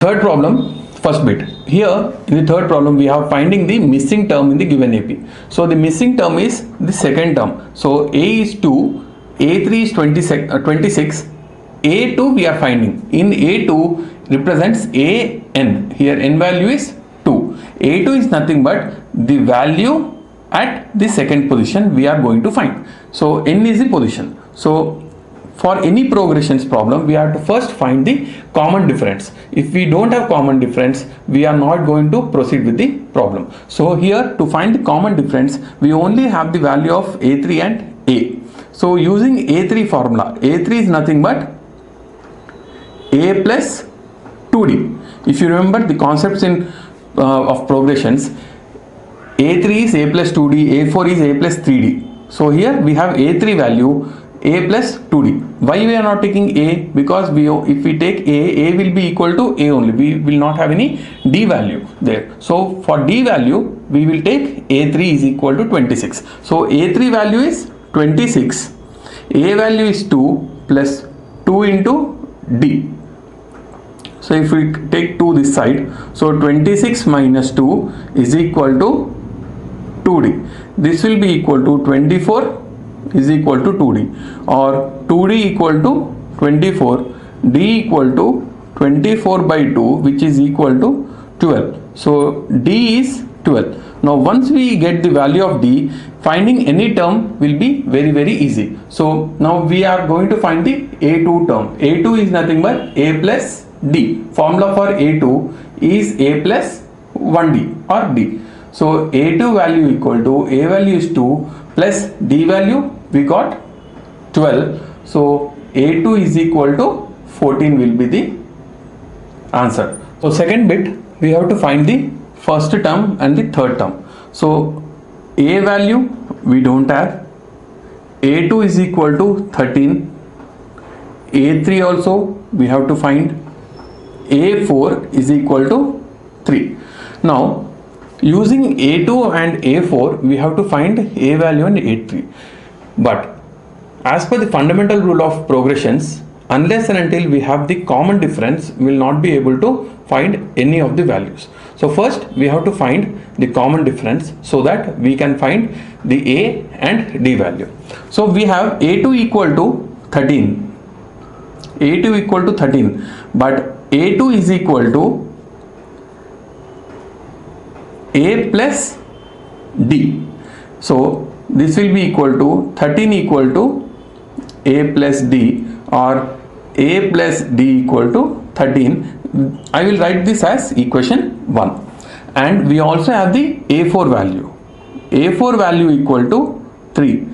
Third problem, first bit. Here in the third problem we have finding the missing term in the given AP. So the missing term is the second term. So A is 2, A3 is 26, A2 we are finding. In A2 represents AN. Here n value is 2. A2 is nothing but the value at the second position we are going to find. So n is the position. So for any progressions problem, we have to first find the common difference. If we don't have common difference, we are not going to proceed with the problem. So here to find the common difference, we only have the value of A3 and A. So using A3 formula, A3 is nothing but A plus 2D. If you remember the concepts in of progressions, A3 is A plus 2D, A4 is A plus 3D. So here we have A3 value A plus 2D. Why we are not taking A? Because if we take A will be equal to A only. We will not have any D value there. So for D value, we will take A3 is equal to 26. So A3 value is 26. A value is 2 plus 2 into D. So if we take 2 this side, so 26 minus 2 is equal to 2D. This will be equal to 24 is equal to 2D, or 2D equal to 24, D equal to 24 by 2, which is equal to 12. So D is 12. Now once we get the value of D, finding any term will be very easy. So now we are going to find the A2 term. A2 is nothing but A plus D. Formula for A2 is A plus 1D or D. So A2 value equal to A value is 2 plus D value we got 12. So A2 is equal to 14 will be the answer. So second bit, we have to find the first term and the third term. So A value we don't have. A2 is equal to 13. A3 also we have to find. A4 is equal to 3. Now using A2 and A4, we have to find A value and A3. But as per the fundamental rule of progressions, unless and until we have the common difference, we will not be able to find any of the values. So first we have to find the common difference so that we can find the A and D value. So we have A2 equal to 13. A2 equal to 13. But A2 is equal to A plus D. So this will be equal to 13 equal to A plus D, or A plus D equal to 13. I will write this as equation 1. And we also have the A4 value. A4 value equal to 3.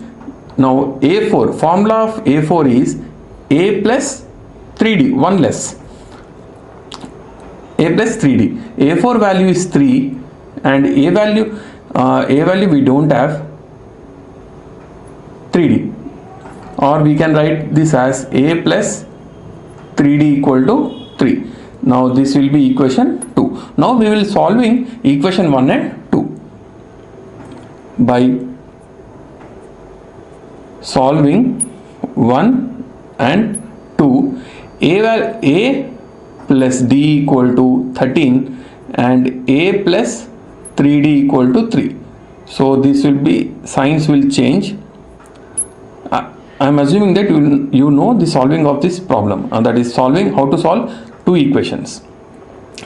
Now A4, formula of A4 is A plus 3D, 1 less. A plus 3D. A4 value is 3 and A value we don't have 3D, or we can write this as A plus 3D equal to 3. Now this will be equation 2. Now we will solving equation 1 and 2 by solving 1 and 2. A plus D equal to 13 and A plus 3D equal to 3. So this will be, signs will change. I am assuming that you know the solving of this problem, that is solving how to solve two equations.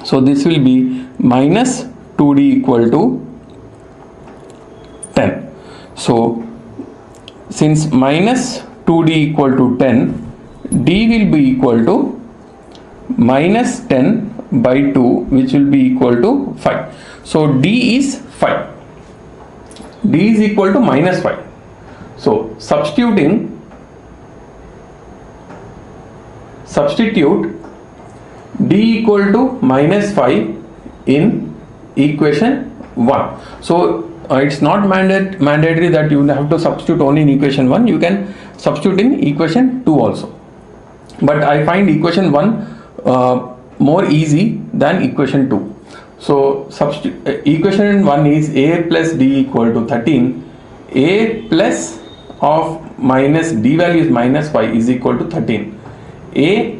So this will be minus 2D equal to 10. So since minus 2D equal to 10, D will be equal to minus 10 by 2, which will be equal to 5. So D is 5. D is equal to minus 5. So substitute D equal to minus 5 in equation 1. So it's not mandatory that you have to substitute only in equation 1. You can substitute in equation 2 also. But I find equation 1 more easy than equation 2. So equation 1 is A plus D equal to 13. A plus of minus D value is minus 5 is equal to 13. A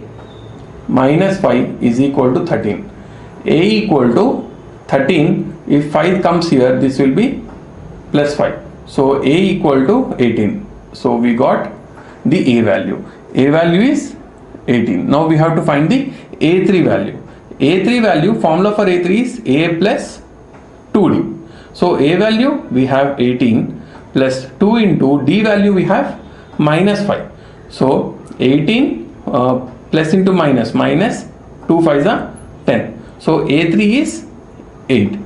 minus 5 is equal to 13. A equal to 13. If 5 comes here, this will be plus 5. So A equal to 18. So we got the A value. A value is 18. Now we have to find the A3 value. A3 value, formula for A3 is A plus 2D. So A value we have 18 plus 2 into D value we have minus 5. So 18 plus into minus 2 5s are 10. So A3 is 8.